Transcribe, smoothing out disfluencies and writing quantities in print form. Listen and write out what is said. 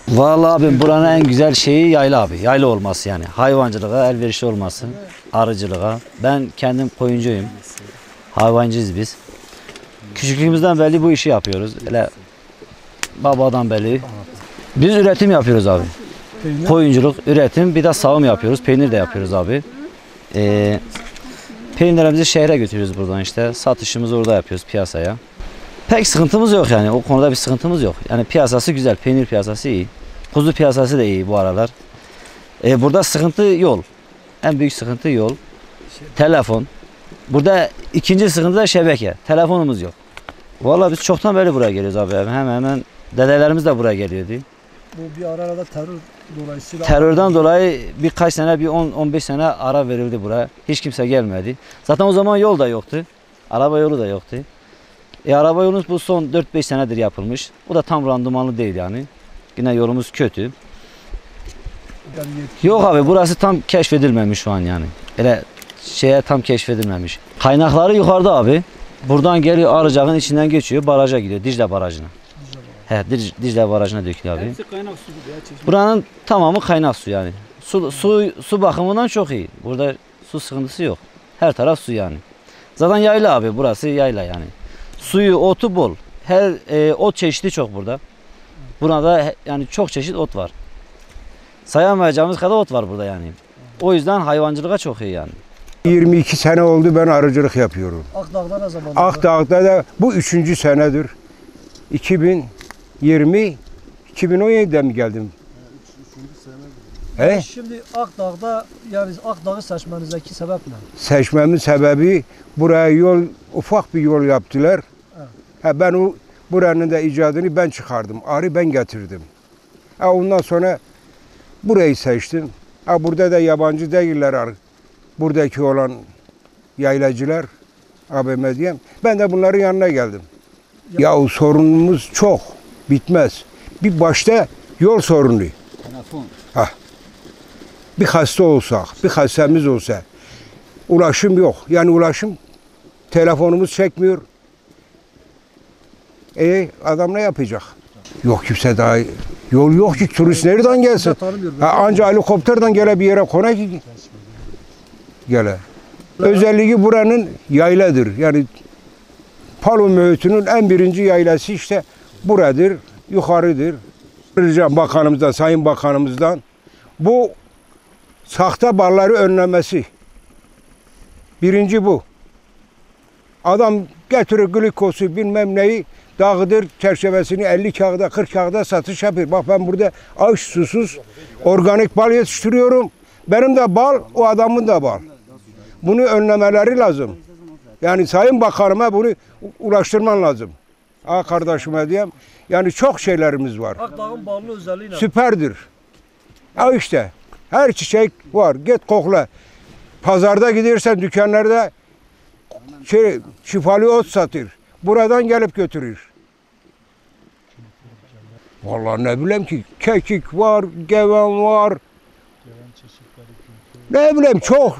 Vallahi abi buranın en güzel şeyi yayla abi. Yayla olması yani. Hayvancılığa elverişli olması. Arıcılığa. Ben kendim koyuncuyum. Hayvancıyız biz. Küçüklüğümüzden beri bu işi yapıyoruz. Öyle babadan beri. Biz üretim yapıyoruz abi. Koyunculuk, üretim, bir de sağım yapıyoruz. Peynir de yapıyoruz abi. Peynirlerimizi şehre götürüyoruz buradan işte. Satışımızı orada yapıyoruz piyasaya. Pek sıkıntımız yok yani. O konuda bir sıkıntımız yok. Yani piyasası güzel. Peynir piyasası iyi. Kuzu piyasası da iyi bu aralar. Burada sıkıntı yol. En büyük sıkıntı yol. Telefon. Burada ikinci sıkıntı da şebeke. Telefonumuz yok. Vallahi biz çoktan beri buraya geliyoruz abi. Hemen dedelerimiz de buraya geliyordu. Bu bir arada terör dolayısıyla... Terörden dolayı birkaç sene, bir 10-15 sene ara verildi buraya. Hiç kimse gelmedi. Zaten o zaman yol da yoktu. Araba yolu da yoktu. Araba yolumuz bu son 4-5 senedir yapılmış. O da tam randımanlı değil yani. Yine yolumuz kötü. Yok abi, burası tam keşfedilmemiş şu an yani. Öyle tam keşfedilmemiş. Kaynakları yukarıda abi. Buradan geliyor, Arıcak'ın içinden geçiyor, baraja gidiyor. Dicle Barajı'na. Dicle Barajı'na dökülüyor abi. Hepsi kaynak su gibi ya, çeşme. Buranın tamamı kaynak su yani. Su bakımından çok iyi. Burada su sıkıntısı yok. Her taraf su yani. Zaten yayla abi, burası yayla yani. Suyu, otu bol. Her ot çeşidi çok burada. Burada yani çok çeşit ot var. Sayamayacağımız kadar ot var burada yani. O yüzden hayvancılığa çok iyi yani. 22 sene oldu ben arıcılık yapıyorum. Akdağ'da ne zaman? Akdağ'da da bu 3. senedir. 2017'de mi geldim? He? Şimdi Akdağ'da, yani Akdağ'ı seçmenizdeki sebep ne? Seçmemin sebebi buraya yol, ufak bir yol yaptılar. Evet. Ben buranın da icadını ben çıkardım. Arı ben getirdim. Ondan sonra burayı seçtim. Burada da yabancı değiller arı. Buradaki olan yaylacılar, ABM diyeyim. Ben de bunların yanına geldim. Ya sorunumuz çok, bitmez. Bir başta yol sorunu. Telefon. Bir hasta olsak, bir hastamiz olsa, ulaşım yok. Yani ulaşım, telefonumuz çekmiyor. Adam ne yapacak? Yok kimse daha, yol yok ki, turist nereden gelsin? Anca helikopterden gele bir yere kona ki gele. Özelliği buranın yayladır. Yani Palo Möğütü'nün en birinci yaylası işte buradır, yukarıdır. Ricam bakanımızdan, sayın bakanımızdan bu sahte balları önlemesi. Birinci bu. Adam getirir glikosu bilmem neyi, dağıdır çerçevesini 50 kağıda 40 kağıda satış yapıyor. Bak ben burada aç susuz organik bal yetiştiriyorum. Benim de bal, o adamın da bal. Bunu önlemeleri lazım. Yani Sayın Bakanıma bunu ulaştırman lazım. Kardeşime diyeyim. Yani çok şeylerimiz var. Akdağ'ın ballı özelliği ne? Süperdir. İşte her çiçek var. Git kokla. Pazarda gidersen dükkanlarda şifalı ot satır. Buradan gelip götürür. Vallahi ne bileyim ki, kekik var, geven var. Ne bileyim çok.